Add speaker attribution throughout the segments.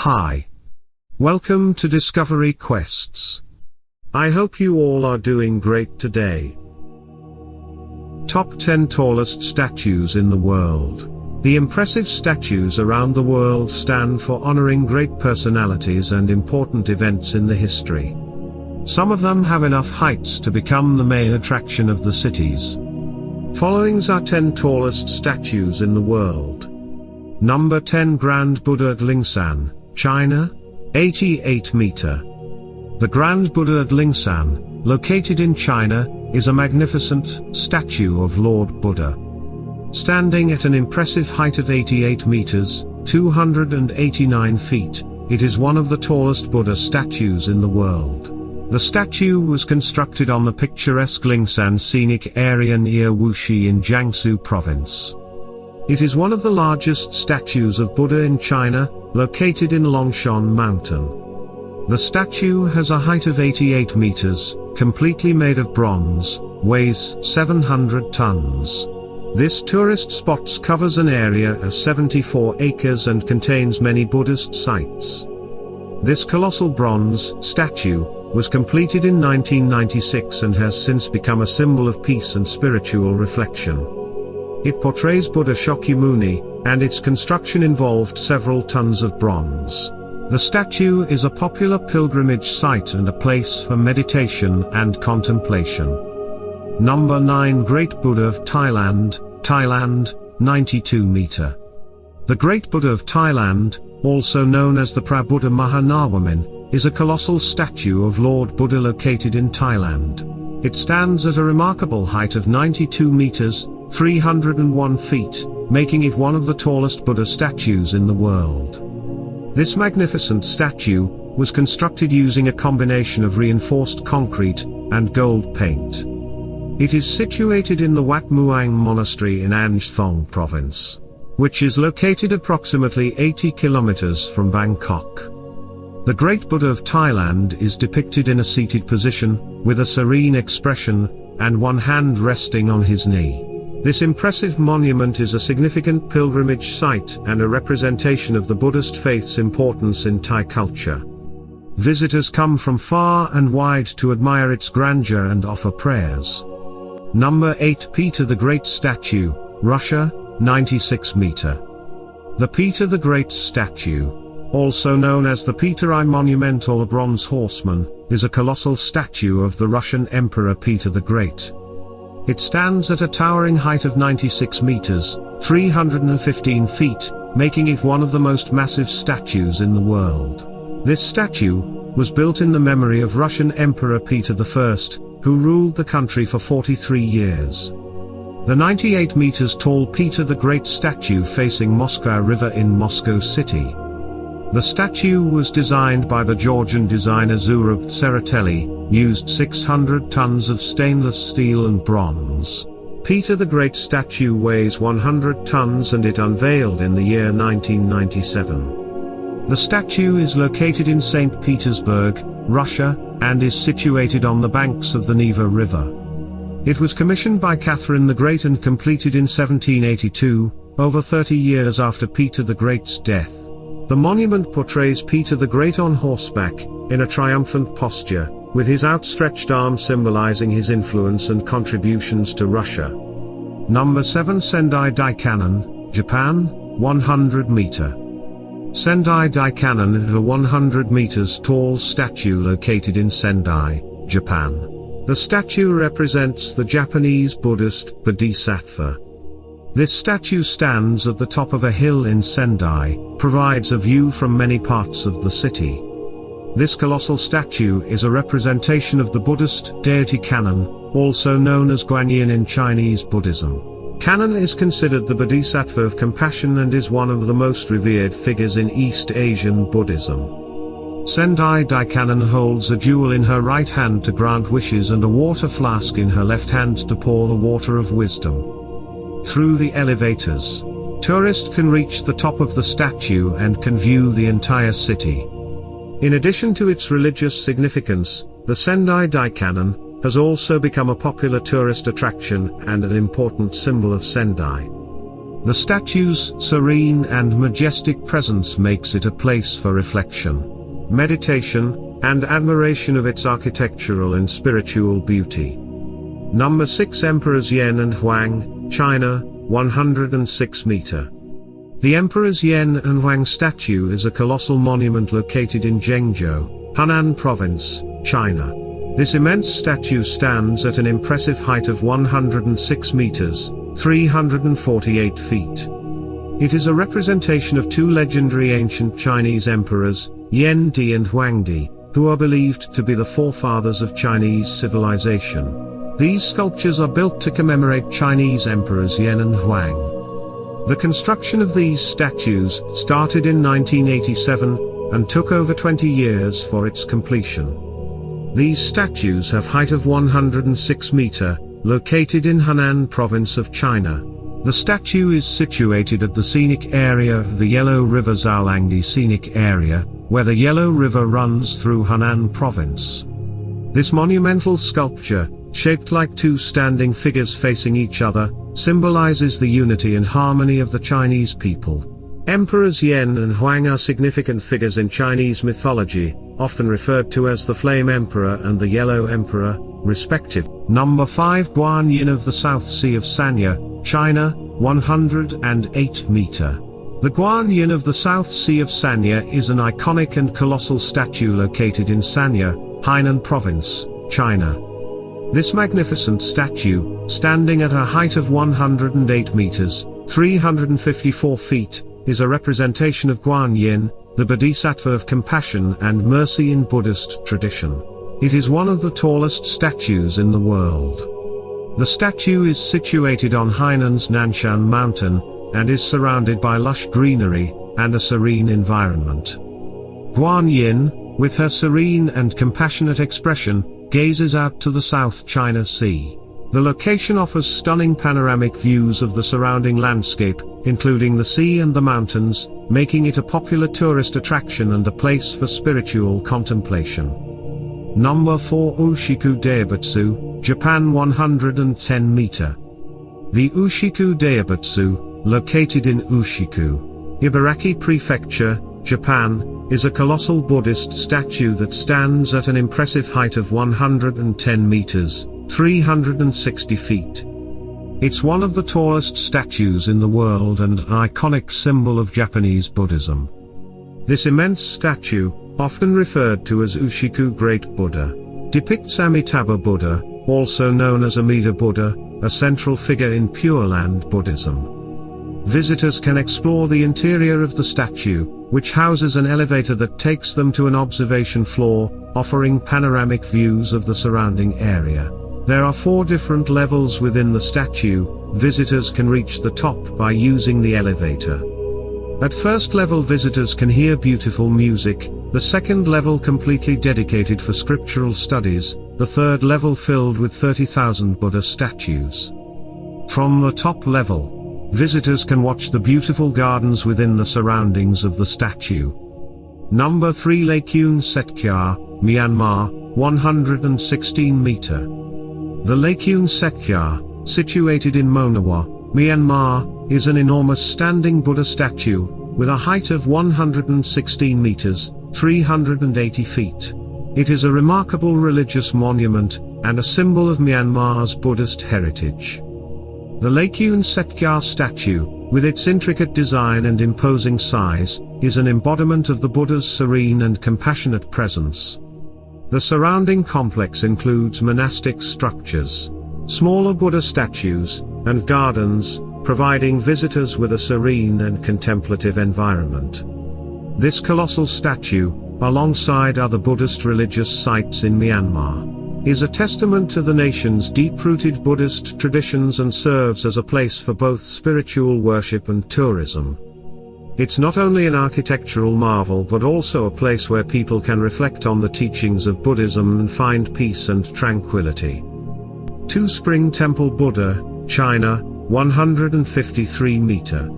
Speaker 1: Hi. Welcome to Discovery Quests. I hope you all are doing great today. Top 10 Tallest Statues in the World. The impressive statues around the world stand for honoring great personalities and important events in the history. Some of them have enough heights to become the main attraction of the cities. Followings are 10 tallest statues in the world. Number 10, Grand Buddha at Lingshan, China, 88 meter. The Grand Buddha at Lingshan, located in China, is a magnificent statue of Lord Buddha. Standing at an impressive height of 88 meters, 289 feet, it is one of the tallest Buddha statues in the world. The statue was constructed on the picturesque Lingshan scenic area near Wuxi in Jiangsu province. It is one of the largest statues of Buddha in China, located in Lingshan mountain. The statue has a height of 88 meters, completely made of bronze, weighs 700 tons. This tourist spot covers an area of 74 acres and contains many Buddhist sites. This colossal bronze statue was completed in 1996 and has since become a symbol of peace and spiritual reflection. It portrays Buddha Shakyamuni, and its construction involved several tons of bronze. The statue is a popular pilgrimage site and a place for meditation and contemplation. Number 9, Great Buddha of Thailand, Thailand, 92 meter. The Great Buddha of Thailand, also known as the Prabuddha Mahanawamin, is a colossal statue of Lord Buddha located in Thailand. It stands at a remarkable height of 92 meters, 301 feet, making it one of the tallest Buddha statues in the world. This magnificent statue was constructed using a combination of reinforced concrete and gold paint. It is situated in the Wat Muang Monastery in An Thong province, which is located approximately 80 kilometers from Bangkok. The Great Buddha of Thailand is depicted in a seated position, with a serene expression, and one hand resting on his knee. This impressive monument is a significant pilgrimage site and a representation of the Buddhist faith's importance in Thai culture. Visitors come from far and wide to admire its grandeur and offer prayers. Number 8, Peter the Great statue, Russia, 96 meter. The Peter the Great statue, also known as the Peter I Monumental, a bronze horseman, is a colossal statue of the Russian Emperor Peter the Great. It stands at a towering height of 96 meters, 315 feet, making it one of the most massive statues in the world. This statue was built in the memory of Russian Emperor Peter I, who ruled the country for 43 years. The 98 meters tall Peter the Great statue facing Moscow River in Moscow City. The statue was designed by the Georgian designer Zurab Tsereteli, used 600 tons of stainless steel and bronze. Peter the Great statue weighs 100 tons and it unveiled in the year 1997. The statue is located in St. Petersburg, Russia, and is situated on the banks of the Neva River. It was commissioned by Catherine the Great and completed in 1782, over 30 years after Peter the Great's death. The monument portrays Peter the Great on horseback, in a triumphant posture, with his outstretched arm symbolizing his influence and contributions to Russia. Number 7, Sendai Daikanon, Japan, 100 meter. Sendai Daikanon is a 100 meters tall statue located in Sendai, Japan. The statue represents the Japanese Buddhist Bodhisattva. This statue stands at the top of a hill in Sendai, provides a view from many parts of the city. This colossal statue is a representation of the Buddhist deity Kannon, also known as Guanyin in Chinese Buddhism. Kannon is considered the Bodhisattva of compassion and is one of the most revered figures in East Asian Buddhism. Sendai Daikanon holds a jewel in her right hand to grant wishes and a water flask in her left hand to pour the water of wisdom. Through the elevators, tourists can reach the top of the statue and can view the entire city. In addition to its religious significance, the Sendai Daikanon has also become a popular tourist attraction and an important symbol of Sendai. The statue's serene and majestic presence makes it a place for reflection, meditation, and admiration of its architectural and spiritual beauty. Number 6. Emperors Yan and Huang, China, 106 meter. The Emperors Yan and Huang statue is a colossal monument located in Zhengzhou, Hunan Province, China. This immense statue stands at an impressive height of 106 meters, 348 feet. It is a representation of two legendary ancient Chinese emperors, Yan Di and Huang Di, who are believed to be the forefathers of Chinese civilization. These sculptures are built to commemorate Chinese emperors Yan and Huang. The construction of these statues started in 1987 and took over 20 years for its completion. These statues have height of 106 meter, located in Hunan Province of China. The statue is situated at the scenic area of the Yellow River Zhaolangdi Scenic Area, where the Yellow River runs through Hunan Province. This monumental sculpture, shaped like two standing figures facing each other, symbolizes the unity and harmony of the Chinese people. Emperors Yan and Huang are significant figures in Chinese mythology, often referred to as the Flame Emperor and the Yellow Emperor, respectively. Number 5. Guanyin of the South Sea of Sanya, China, 108 meter. The Guanyin of the South Sea of Sanya is an iconic and colossal statue located in Sanya, Hainan Province, China. This magnificent statue, standing at a height of 108 meters, 354 feet, is a representation of Guanyin, the Bodhisattva of compassion and mercy in Buddhist tradition. It is one of the tallest statues in the world. The statue is situated on Hainan's Nanshan mountain, and is surrounded by lush greenery, and a serene environment. Guanyin, with her serene and compassionate expression, gazes out to the South China Sea. The location offers stunning panoramic views of the surrounding landscape, including the sea and the mountains, making it a popular tourist attraction and a place for spiritual contemplation. Number 4. Ushiku Daibutsu, Japan, 110 meter. The Ushiku Daibutsu, located in Ushiku, Ibaraki Prefecture, Japan, is a colossal Buddhist statue that stands at an impressive height of 110 meters, 360 feet. It's one of the tallest statues in the world and an iconic symbol of Japanese Buddhism. This immense statue, often referred to as Ushiku Great Buddha, depicts Amitabha Buddha, also known as Amida Buddha, a central figure in Pure Land Buddhism. Visitors can explore the interior of the statue, which houses an elevator that takes them to an observation floor, offering panoramic views of the surrounding area. There are 4 different levels within the statue. Visitors can reach the top by using the elevator. At first level, visitors can hear beautiful music, the second level completely dedicated for scriptural studies, the third level filled with 30,000 Buddha statues. From the top level, visitors can watch the beautiful gardens within the surroundings of the statue. Number 3. Lakyun Setkar, Myanmar, 116 meter. The Lakyun Setkar, situated in Monawa, Myanmar, is an enormous standing Buddha statue, with a height of 116 meters, 380 feet. It is a remarkable religious monument, and a symbol of Myanmar's Buddhist heritage. The Lakyun Setkar statue, with its intricate design and imposing size, is an embodiment of the Buddha's serene and compassionate presence. The surrounding complex includes monastic structures, smaller Buddha statues, and gardens, providing visitors with a serene and contemplative environment. This colossal statue, alongside other Buddhist religious sites in Myanmar, is a testament to the nation's deep-rooted Buddhist traditions and serves as a place for both spiritual worship and tourism. It's not only an architectural marvel but also a place where people can reflect on the teachings of Buddhism and find peace and tranquility. 2 Spring Temple Buddha, China, 153 meter.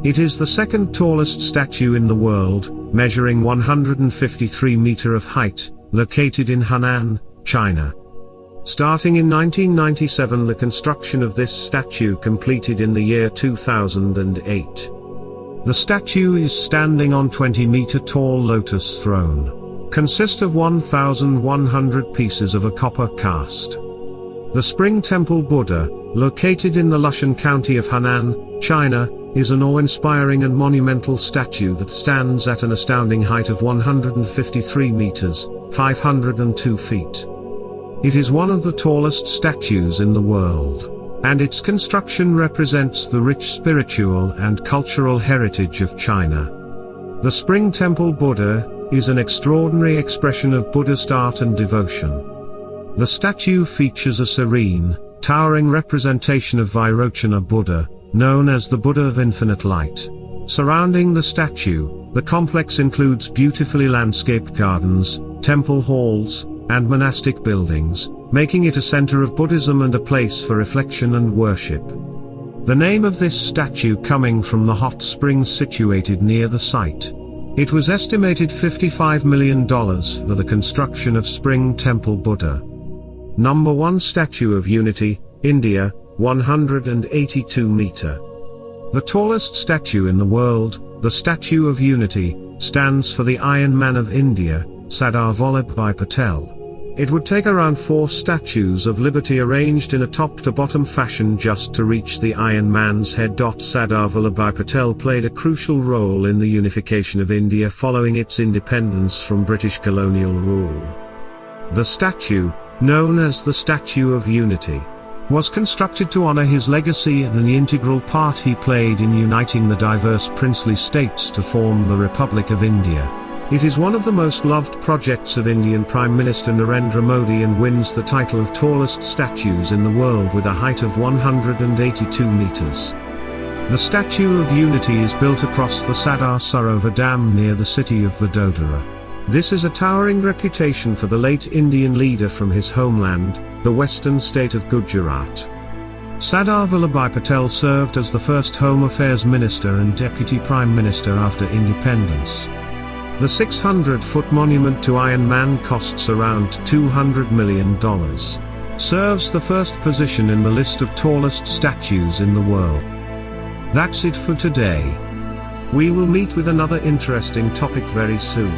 Speaker 1: It is the second tallest statue in the world, measuring 153 meter of height, located in Hunan, China. Starting in 1997, the construction of this statue completed in the year 2008. The statue is standing on 20-meter-tall lotus throne. Consist of 1,100 pieces of a copper cast. The Spring Temple Buddha, located in the Lingshan County of Henan, China, is an awe-inspiring and monumental statue that stands at an astounding height of 153 meters, 502 feet. It is one of the tallest statues in the world, and its construction represents the rich spiritual and cultural heritage of China. The Spring Temple Buddha is an extraordinary expression of Buddhist art and devotion. The statue features a serene, towering representation of Vairochana Buddha, known as the Buddha of Infinite Light. Surrounding the statue, the complex includes beautifully landscaped gardens, temple halls, and monastic buildings, making it a center of Buddhism and a place for reflection and worship. The name of this statue coming from the hot springs situated near the site. It was estimated $55 million for the construction of Spring Temple Buddha. Number 1 Statue of Unity, India, 182 meter. The tallest statue in the world, the Statue of Unity, stands for the Iron Man of India, Sardar Vallabhbhai Patel. It would take around 4 statues of liberty arranged in a top-to-bottom fashion just to reach the Iron Man's head. Sardar Vallabhbhai Patel played a crucial role in the unification of India following its independence from British colonial rule. The statue, known as the Statue of Unity, was constructed to honor his legacy and the integral part he played in uniting the diverse princely states to form the Republic of India. It is one of the most loved projects of Indian Prime Minister Narendra Modi and wins the title of tallest statues in the world with a height of 182 meters. The Statue of Unity is built across the Sardar Sarovar Dam near the city of Vadodara. This is a towering reputation for the late Indian leader from his homeland, the western state of Gujarat. Sardar Vallabhbhai Patel served as the first Home Affairs Minister and Deputy Prime Minister after independence. The 600-foot monument to Iron Man costs around $200 million. Serves the first position in the list of tallest statues in the world. That's it for today. We will meet with another interesting topic very soon.